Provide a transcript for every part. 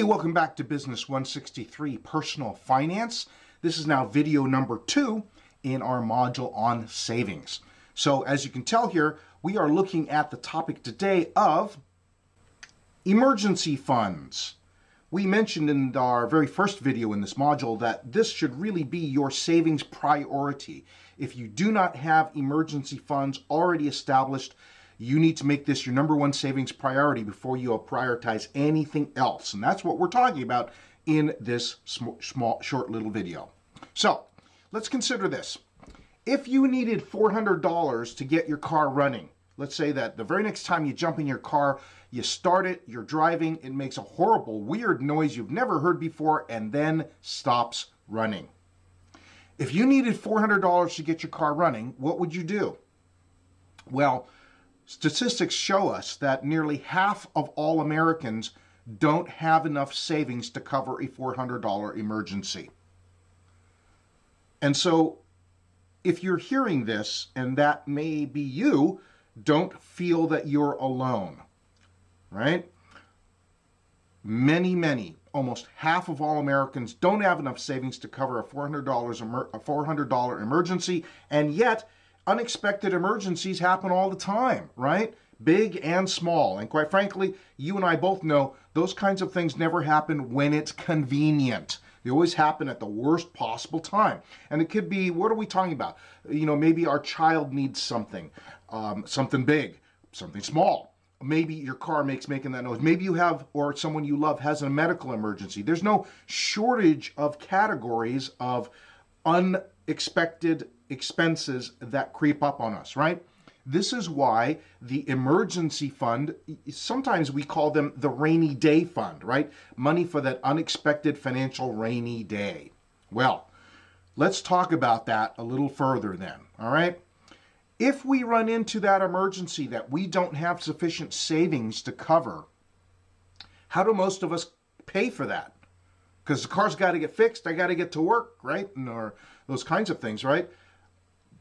Hey, welcome back to Business 163, Personal Finance. This is now video number 2 in our module on savings. So as you can tell here, we are looking at the topic today of emergency funds. We mentioned in our very first video in this module that this should really be your savings priority. If you do not have emergency funds already established, you need to make this your number one savings priority before you prioritize anything else. And that's what we're talking about in this short little video. So let's consider this. If you needed $400 to get your car running, let's say that the very next time you jump in your car, you start it, you're driving, it makes a horrible, weird noise you've never heard before, and then stops running. If you needed $400 to get your car running, what would you do? Well, statistics show us that nearly half of all Americans don't have enough savings to cover a $400 emergency. And so if you're hearing this, and that may be you, don't feel that you're alone, right? Almost half of all Americans don't have enough savings to cover a $400 emergency, and yet unexpected emergencies happen all the time, right? Big and small. And quite frankly, you and I both know those kinds of things never happen when it's convenient. They always happen at the worst possible time. And it could be, what are we talking about? You know, maybe our child needs something, something big, something small. Maybe your car making that noise. Maybe you have, or someone you love has a medical emergency. There's no shortage of categories of unexpected expenses that creep up on us, right? This is why the emergency fund, sometimes we call them the rainy day fund, right? Money for that unexpected financial rainy day. Well, let's talk about that a little further then, all right? If we run into that emergency that we don't have sufficient savings to cover, how do most of us pay for that? Because the car's got to get fixed, I got to get to work, right? Or those kinds of things, right?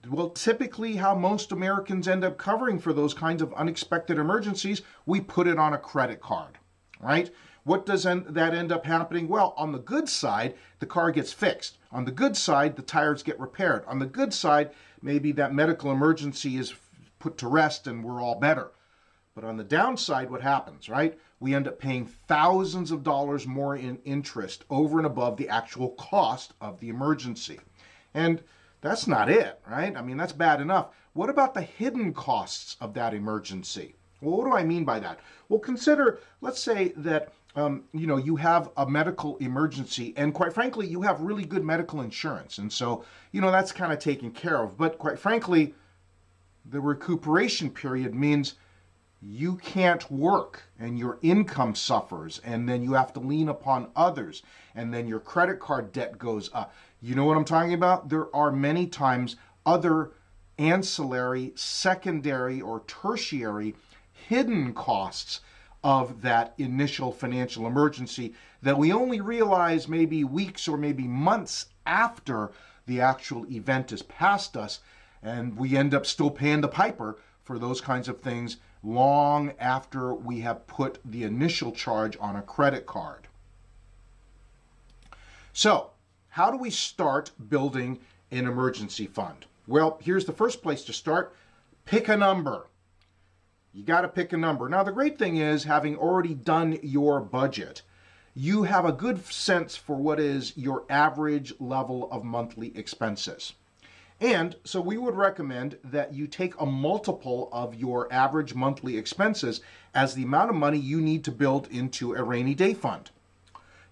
Well, typically how most Americans end up covering for those kinds of unexpected emergencies, we put it on a credit card, right? What does that end up happening? Well, on the good side, the car gets fixed. On the good side, the tires get repaired. On the good side, maybe that medical emergency is put to rest and we're all better. But on the downside, what happens, right? We end up paying thousands of dollars more in interest over and above the actual cost of the emergency. And that's not it, right? I mean, that's bad enough. What about the hidden costs of that emergency? Well, what do I mean by that? Well, consider, let's say that, you have a medical emergency, and quite frankly, you have really good medical insurance. And so, that's kind of taken care of. But quite frankly, the recuperation period means you can't work and your income suffers, and then you have to lean upon others, and then your credit card debt goes up. You know what I'm talking about? There are many times other ancillary, secondary, or tertiary hidden costs of that initial financial emergency that we only realize maybe weeks or maybe months after the actual event is past us, and we end up still paying the piper for those kinds of things long after we have put the initial charge on a credit card. So, how do we start building an emergency fund? Well, here's the first place to start. Pick a number. You got to pick a number. Now, the great thing is, having already done your budget, you have a good sense for what is your average level of monthly expenses. And so we would recommend that you take a multiple of your average monthly expenses as the amount of money you need to build into a rainy day fund.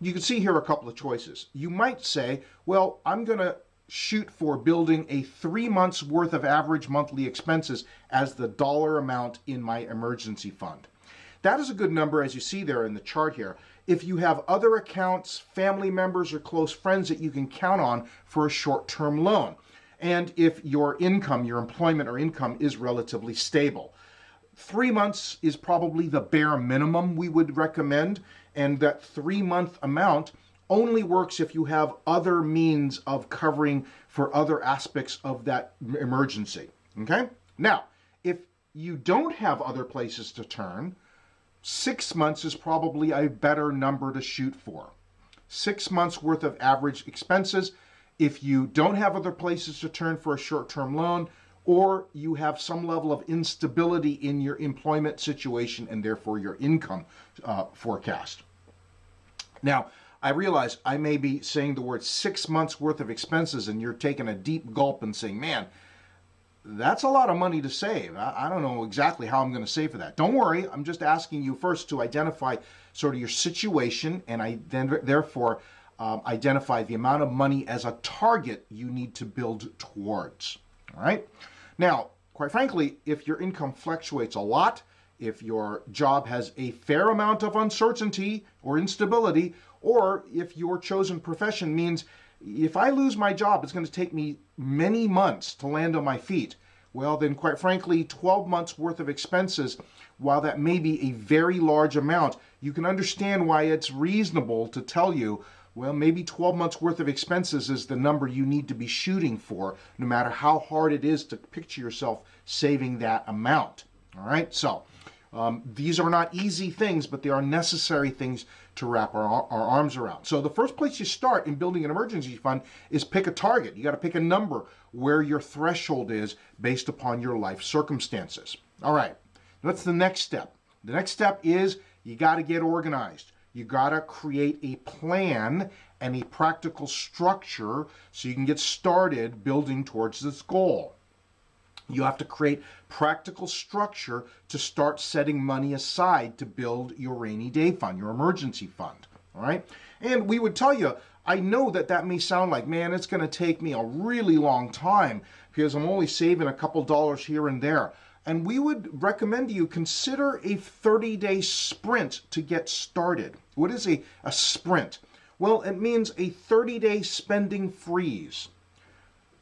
You can see here a couple of choices. You might say, well, I'm going to shoot for building a 3 months worth of average monthly expenses as the dollar amount in my emergency fund. That is a good number, as you see there in the chart here. If you have other accounts, family members, or close friends that you can count on for a short-term loan, and if your income, your employment or income is relatively stable. 3 months is probably the bare minimum we would recommend, and that 3-month amount only works if you have other means of covering for other aspects of that emergency, okay? Now, if you don't have other places to turn, 6 months is probably a better number to shoot for. 6 months worth of average expenses if you don't have other places to turn for a short-term loan, or you have some level of instability in your employment situation and therefore your income forecast. Now, I realize I may be saying the word 6 months worth of expenses and you're taking a deep gulp and saying, man, that's a lot of money to save. I don't know exactly how I'm going to save for that. Don't worry. I'm just asking you first to identify sort of your situation and therefore identify the amount of money as a target you need to build towards. All right. Now, quite frankly, if your income fluctuates a lot, if your job has a fair amount of uncertainty or instability, or if your chosen profession means if I lose my job, it's going to take me many months to land on my feet, well, then quite frankly, 12 months worth of expenses, while that may be a very large amount, you can understand why it's reasonable to tell you, well, maybe 12 months worth of expenses is the number you need to be shooting for, no matter how hard it is to picture yourself saving that amount. All right, so these are not easy things, but they are necessary things to wrap our arms around. So the first place you start in building an emergency fund is pick a target. You got to pick a number where your threshold is based upon your life circumstances. All right, that's the next step. The next step is you got to get organized. You got to create a plan and a practical structure so you can get started building towards this goal. You have to create practical structure to start setting money aside to build your rainy day fund, your emergency fund, all right? And we would tell you, I know that that may sound like, man, it's going to take me a really long time because I'm only saving a couple dollars here and there. And we would recommend you consider a 30-day sprint to get started. What is a sprint? Well, it means a 30-day spending freeze.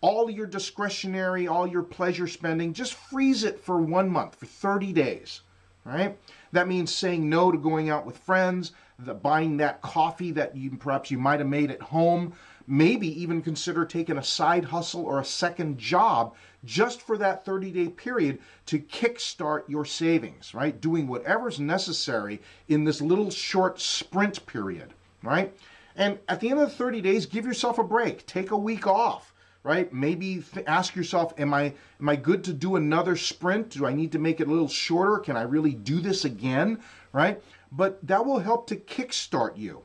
All your discretionary, all your pleasure spending, just freeze it for 1 month, for 30 days, right? That means saying no to going out with friends, buying that coffee that perhaps you might have made at home, maybe even consider taking a side hustle or a second job just for that 30-day period to kickstart your savings, right? Doing whatever's necessary in this little short sprint period, right? And at the end of the 30 days, give yourself a break. Take a week off. Right? Maybe ask yourself, am I good to do another sprint? Do I need to make it a little shorter? Can I really do this again? Right? But that will help to kickstart you.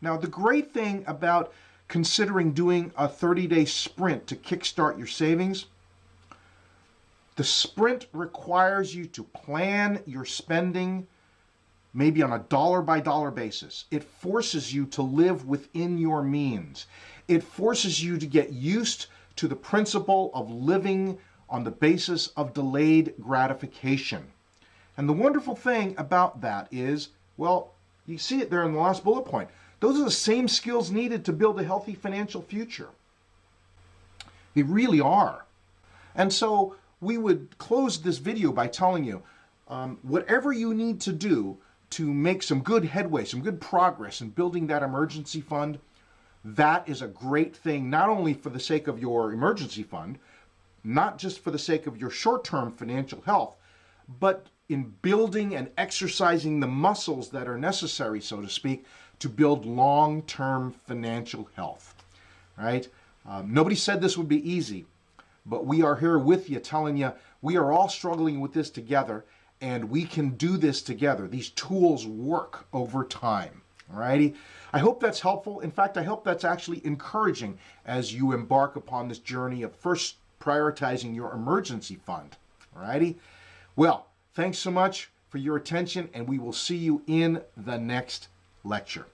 Now, the great thing about considering doing a 30-day sprint to kickstart your savings, the sprint requires you to plan your spending maybe on a dollar-by-dollar basis. It forces you to live within your means. It forces you to get used to the principle of living on the basis of delayed gratification. And the wonderful thing about that is, well, you see it there in the last bullet point. Those are the same skills needed to build a healthy financial future. They really are. And so we would close this video by telling you, whatever you need to do to make some good headway, some good progress in building that emergency fund, that is a great thing, not only for the sake of your emergency fund, not just for the sake of your short-term financial health, but in building and exercising the muscles that are necessary, so to speak, to build long-term financial health, right? Nobody said this would be easy, but we are here with you telling you we are all struggling with this together, and we can do this together. These tools work over time. Alrighty, I hope that's helpful. In fact, I hope that's actually encouraging as you embark upon this journey of first prioritizing your emergency fund. Alrighty, well, thanks so much for your attention, and we will see you in the next lecture.